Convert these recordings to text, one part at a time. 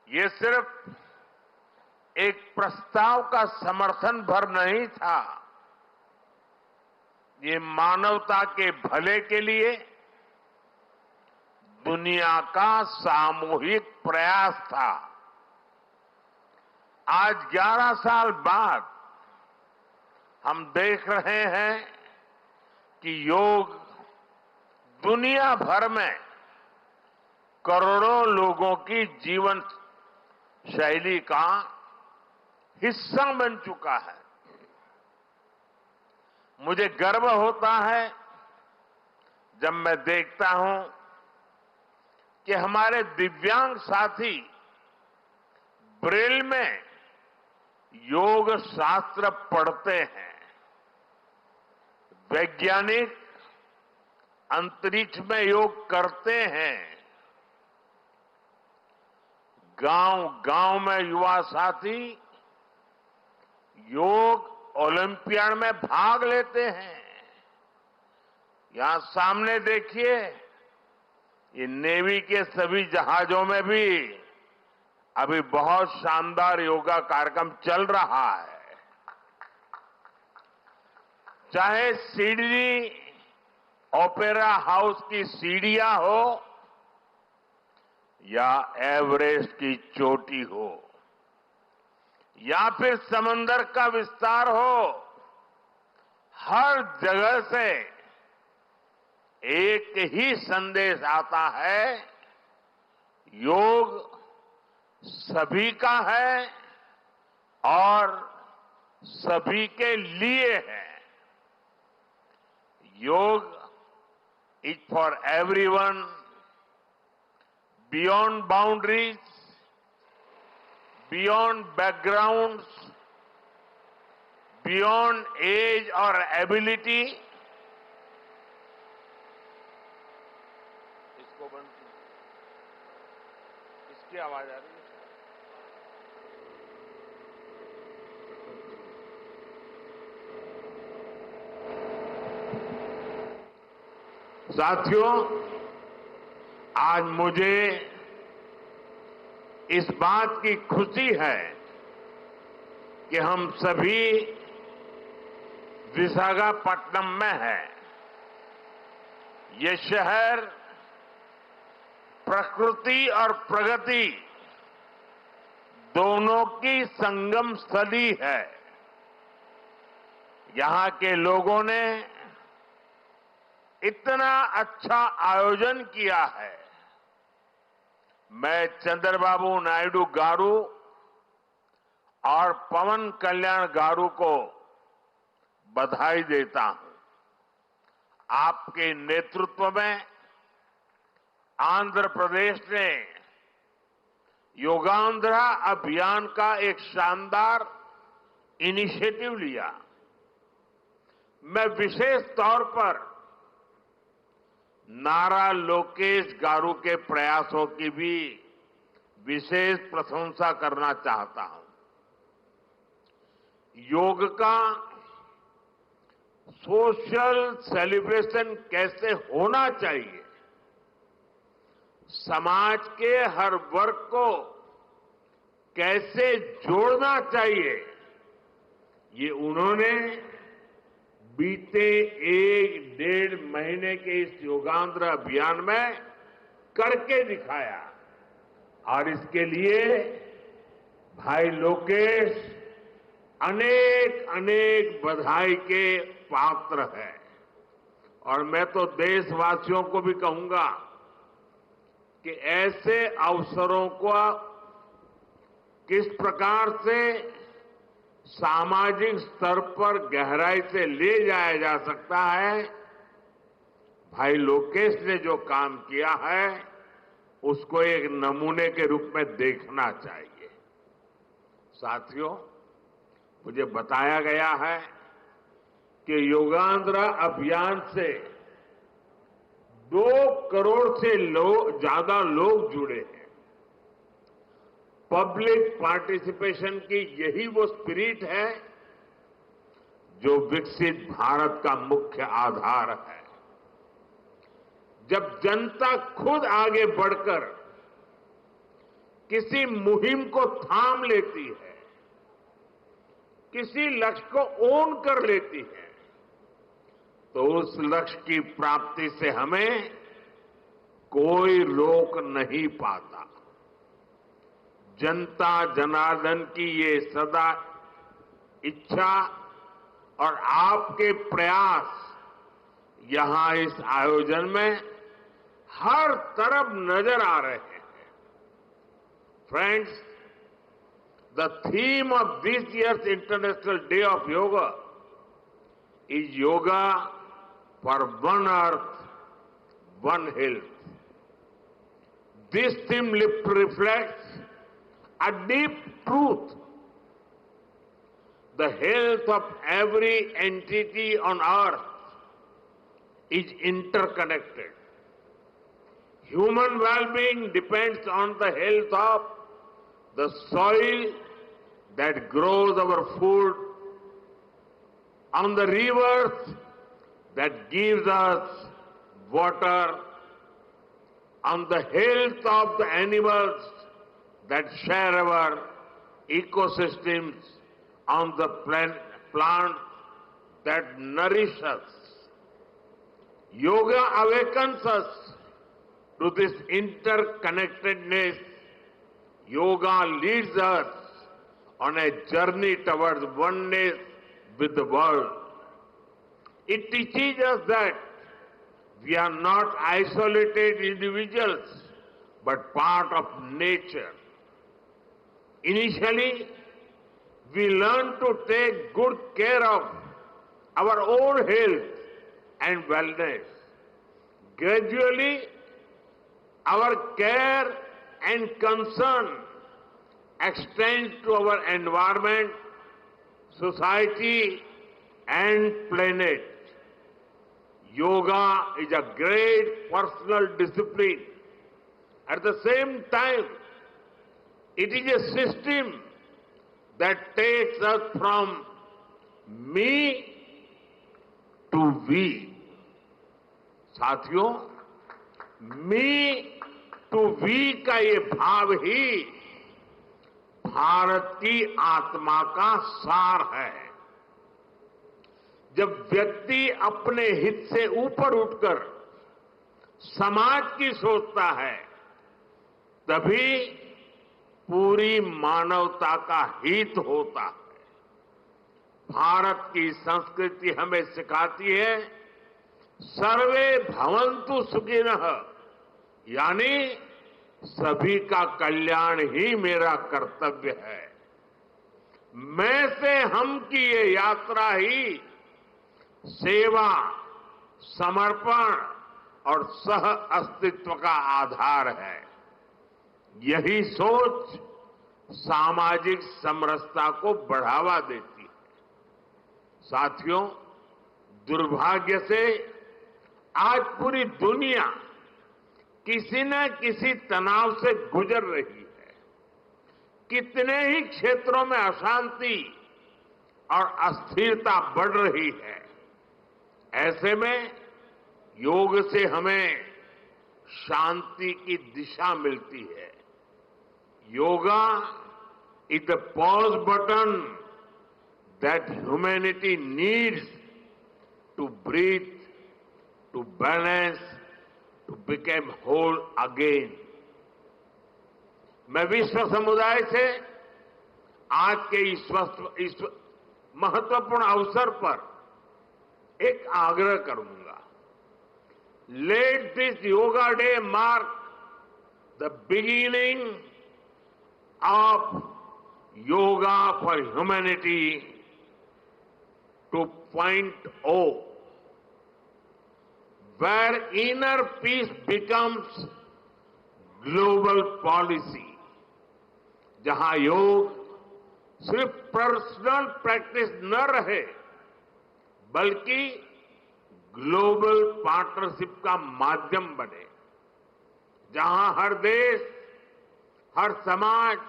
ये सिर्फ एक प्रस्ताव का समर्थन भर नहीं था, ये मानवता के भले के लिए दुनिया का सामूहिक प्रयास था। आज 11 साल बाद हम देख रहे हैं कि योग दुनिया भर में करोड़ों लोगों की जीवन शैली का हिस्सा बन चुका है। मुझे गर्व होता है जब मैं देखता हूं कि हमारे दिव्यांग साथी ब्रेल में योग शास्त्र पढ़ते हैं, वैज्ञानिक अंतरिक्ष में योग करते हैं, गांव-गांव में युवा साथी योग ओलंपियाड में भाग लेते हैं। यहां सामने देखिए, ये नेवी के सभी जहाजों में भी अभी बहुत शानदार योगा कार्यक्रम चल रहा है। चाहे सिडनी ओपेरा हाउस की सीढ़ियां हो या एवरेस्ट की चोटी हो या फिर समंदर का विस्तार हो, हर जगह से एक ही संदेश आता है, योग सभी का है और सभी के लिए है। Yoga is for everyone, beyond boundaries, beyond backgrounds, beyond age और एबिलिटी। इसको बंद कीजिए, इसकी आवाज आ रही है। साथियों, आज मुझे इस बात की खुशी है कि हम सभी विशाखापट्टनम में हैं। ये शहर प्रकृति और प्रगति दोनों की संगम स्थली है। यहां के लोगों ने इतना अच्छा आयोजन किया है। मैं चंद्रबाबू नायडू गारू और पवन कल्याण गारू को बधाई देता हूं। आपके नेतृत्व में आंध्र प्रदेश ने योगांध्रा अभियान का एक शानदार इनिशिएटिव लिया। मैं विशेष तौर पर नारा लोकेश गारू के प्रयासों की भी विशेष प्रशंसा करना चाहता हूं। योग का सोशल सेलिब्रेशन कैसे होना चाहिए, समाज के हर वर्ग को कैसे जोड़ना चाहिए, ये उन्होंने बीते 1-1.5 महीने के इस योगांध्र अभियान में करके दिखाया। और इसके लिए भाई लोकेश अनेक अनेक बधाई के पात्र है। और मैं तो देशवासियों को भी कहूंगा कि ऐसे अवसरों को किस प्रकार से सामाजिक स्तर पर गहराई से ले जाया जा सकता है, भाई लोकेश ने जो काम किया है उसको एक नमूने के रूप में देखना चाहिए। साथियों, मुझे बताया गया है कि योगांध्र अभियान से 2 करोड़ से ज्यादा लोग जुड़े हैं। पब्लिक पार्टिसिपेशन की यही वो स्पिरिट है जो विकसित भारत का मुख्य आधार है। जब जनता खुद आगे बढ़कर किसी मुहिम को थाम लेती है, किसी लक्ष्य को ओन कर लेती है, तो उस लक्ष्य की प्राप्ति से हमें कोई रोक नहीं पाता। जनता जनार्दन की ये सदा इच्छा और आपके प्रयास यहां इस आयोजन में हर तरफ नजर आ रहे हैं। Friends, the theme of this years international day of yoga is yoga for one earth, one health. This theme reflects a deep truth. The health of every entity on earth is interconnected. Human well-being depends on the health of the soil that grows our food, on the rivers that gives us water, on the health of the animals that share our ecosystems, on the plants that nourish us. Yoga awakens us to this interconnectedness. Yoga leads us on a journey towards oneness with the world. It teaches us that we are not isolated individuals, but part of nature. Initially, we learn to take good care of our own health and wellness. Gradually, our care and concern extends to our environment, society, and planet. Yoga is a great personal discipline. At the same time, it is a system that takes us from me to we. साथियों, मी to we का ये भाव ही भारत की आत्मा का सार है। जब व्यक्ति अपने हित से ऊपर उठकर समाज की सोचता है, तभी पूरी मानवता का हित होता है। भारत की संस्कृति हमें सिखाती है सर्वे भवन्तु सुखिनः, यानी सभी का कल्याण ही मेरा कर्तव्य है। मैं से हम की ये यात्रा ही सेवा, समर्पण और सह अस्तित्व का आधार है। यही सोच सामाजिक समरसता को बढ़ावा देती है। साथियों, दुर्भाग्य से आज पूरी दुनिया किसी न किसी तनाव से गुजर रही है। कितने ही क्षेत्रों में अशांति और अस्थिरता बढ़ रही है। ऐसे में योग से हमें शांति की दिशा मिलती है। Yoga is the pause button that humanity needs to breathe, to balance, to become whole again. मैं विश्व समुदाय से आज के इस महत्वपूर्ण अवसर पर एक आग्रह करूंगा। Let this yoga day mark the beginning of yoga for humanity 2.0, where inner peace becomes global policy, जहां योग सिर्फ पर्सनल प्रैक्टिस न रहे, बल्कि ग्लोबल पार्टनरशिप का माध्यम बने, जहां हर देश, हर समाज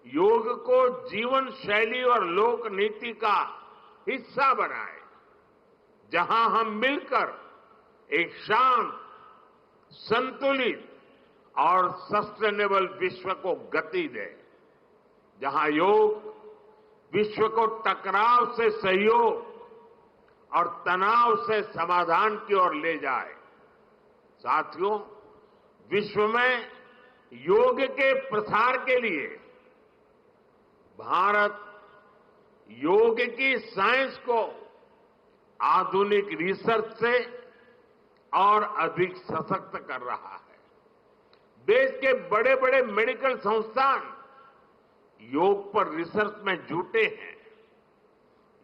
योग को जीवन शैली और लोक नीति का हिस्सा बनाए, जहां हम मिलकर एक शांत, संतुलित और सस्टेनेबल विश्व को गति दे, जहां योग विश्व को टकराव से सहयोग और तनाव से समाधान की ओर ले जाए। साथियों, विश्व में योग के प्रसार के लिए भारत योग की साइंस को आधुनिक रिसर्च से और अधिक सशक्त कर रहा है। देश के बड़े बड़े मेडिकल संस्थान योग पर रिसर्च में जुटे हैं।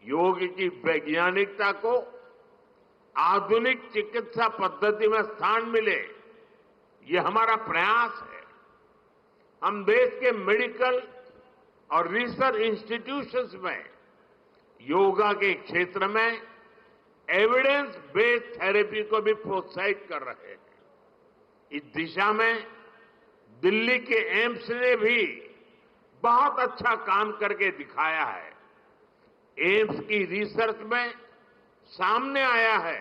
योग की वैज्ञानिकता को आधुनिक चिकित्सा पद्धति में स्थान मिले, ये हमारा प्रयास है। हम देश के मेडिकल और रिसर्च इंस्टीट्यूशंस में योगा के क्षेत्र में एविडेंस बेस्ड थेरेपी को भी प्रोत्साहित कर रहे हैं। इस दिशा में दिल्ली के एम्स ने भी बहुत अच्छा काम करके दिखाया है। एम्स की रिसर्च में सामने आया है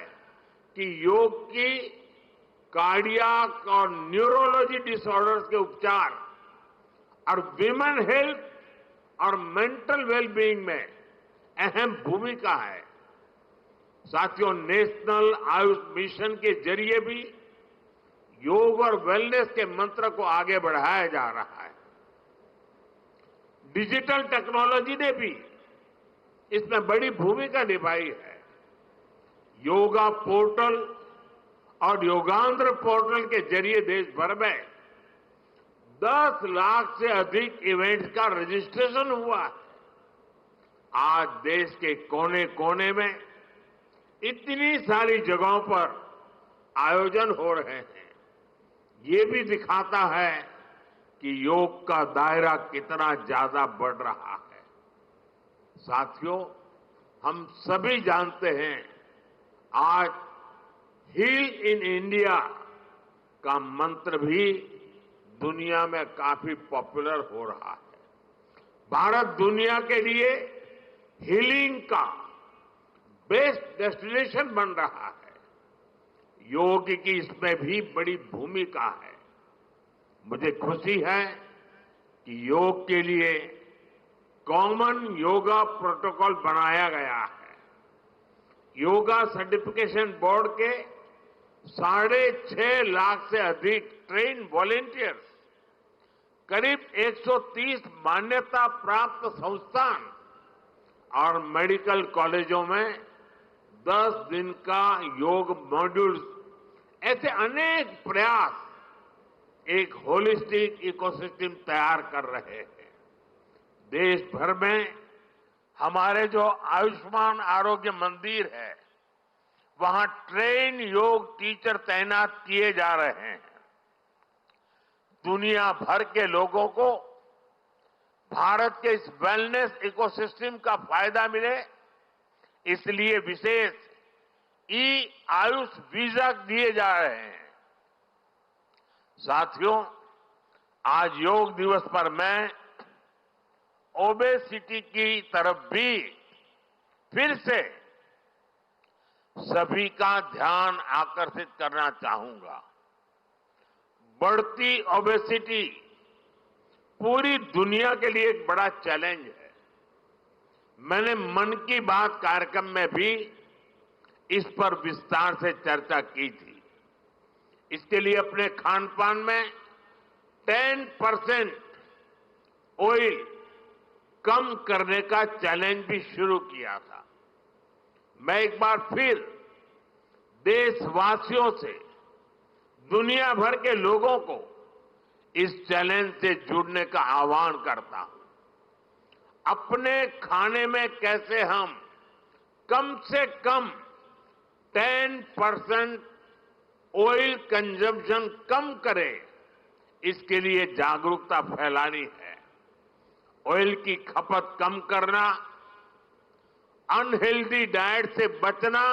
कि योग की कार्डियक और न्यूरोलॉजी डिसऑर्डर्स के उपचार और विमेन हेल्थ और मेंटल वेलबीइंग में अहम भूमिका है। साथियों, नेशनल आयुष मिशन के जरिए भी योग और वेलनेस के मंत्र को आगे बढ़ाया जा रहा है। डिजिटल टेक्नोलॉजी ने भी इसमें बड़ी भूमिका निभाई है। योगा पोर्टल और योगांध्र पोर्टल के जरिए देश भर में 10 लाख से अधिक इवेंट्स का रजिस्ट्रेशन हुआ है। आज देश के कोने कोने में इतनी सारी जगहों पर आयोजन हो रहे हैं। ये भी दिखाता है कि योग का दायरा कितना ज्यादा बढ़ रहा है। साथियों, हम सभी जानते हैं आज हील इन इंडिया का मंत्र भी दुनिया में काफी पॉपुलर हो रहा है। भारत दुनिया के लिए हीलिंग का बेस्ट डेस्टिनेशन बन रहा है। योग की इसमें भी बड़ी भूमिका है। मुझे खुशी है कि योग के लिए कॉमन योगा प्रोटोकॉल बनाया गया है। योगा सर्टिफिकेशन बोर्ड के 6.5 लाख से अधिक ट्रेन वॉलेंटियर्स, करीब 130 मान्यता प्राप्त संस्थान और मेडिकल कॉलेजों में 10 दिन का योग मॉड्यूल्स, ऐसे अनेक प्रयास एक होलिस्टिक इकोसिस्टम तैयार कर रहे हैं। देश भर में हमारे जो आयुष्मान आरोग्य मंदिर है, वहां ट्रेन योग टीचर तैनात किए जा रहे हैं। दुनिया भर के लोगों को भारत के इस वेलनेस इकोसिस्टम का फायदा मिले, इसलिए विशेष ई आयुष वीजा दिए जा रहे हैं। साथियों, आज योग दिवस पर मैं ओबेसिटी की तरफ भी फिर से सभी का ध्यान आकर्षित करना चाहूंगा। बढ़ती ओबेसिटी पूरी दुनिया के लिए एक बड़ा चैलेंज है। मैंने मन की बात कार्यक्रम में भी इस पर विस्तार से चर्चा की थी। इसके लिए अपने खान पान में 10% ऑयल कम करने का चैलेंज भी शुरू किया था। मैं एक बार फिर देशवासियों से, दुनिया भर के लोगों को इस चैलेंज से जुड़ने का आह्वान करता हूं। अपने खाने में कैसे हम कम से कम 10% ऑयल कंजम्पशन कम करें, इसके लिए जागरूकता फैलानी है। ऑयल की खपत कम करना, अनहेल्दी डाइट से बचना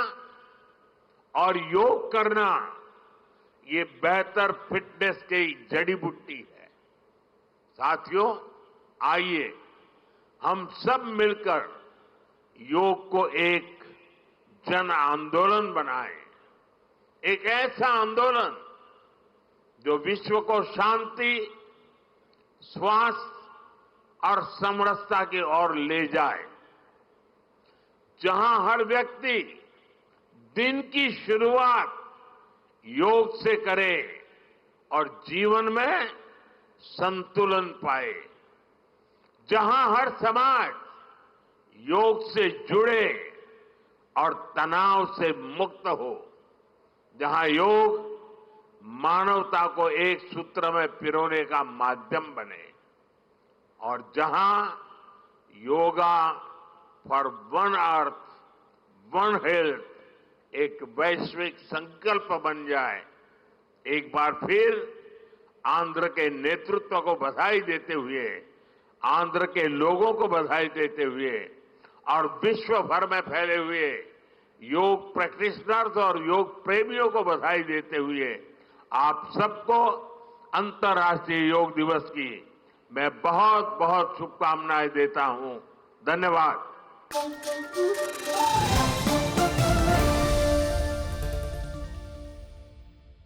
और योग करना, ये बेहतर फिटनेस की जड़ी बूटी है। साथियों, आइए हम सब मिलकर योग को एक जन आंदोलन बनाएं। एक ऐसा आंदोलन जो विश्व को शांति, स्वास्थ्य और समरसता की ओर ले जाए, जहां हर व्यक्ति दिन की शुरुआत योग से करे और जीवन में संतुलन पाए, जहां हर समाज योग से जुड़े और तनाव से मुक्त हो, जहां योग मानवता को एक सूत्र में पिरोने का माध्यम बने और जहां yoga for one earth one health एक वैश्विक संकल्प बन जाए। एक बार फिर आंध्र के नेतृत्व को बधाई देते हुए, आंध्र के लोगों को बधाई देते हुए और विश्व भर में फैले हुए योग प्रैक्टिशनर्स और योग प्रेमियों को बधाई देते हुए आप सबको अंतर्राष्ट्रीय योग दिवस की मैं बहुत बहुत शुभकामनाएं देता हूं। धन्यवाद।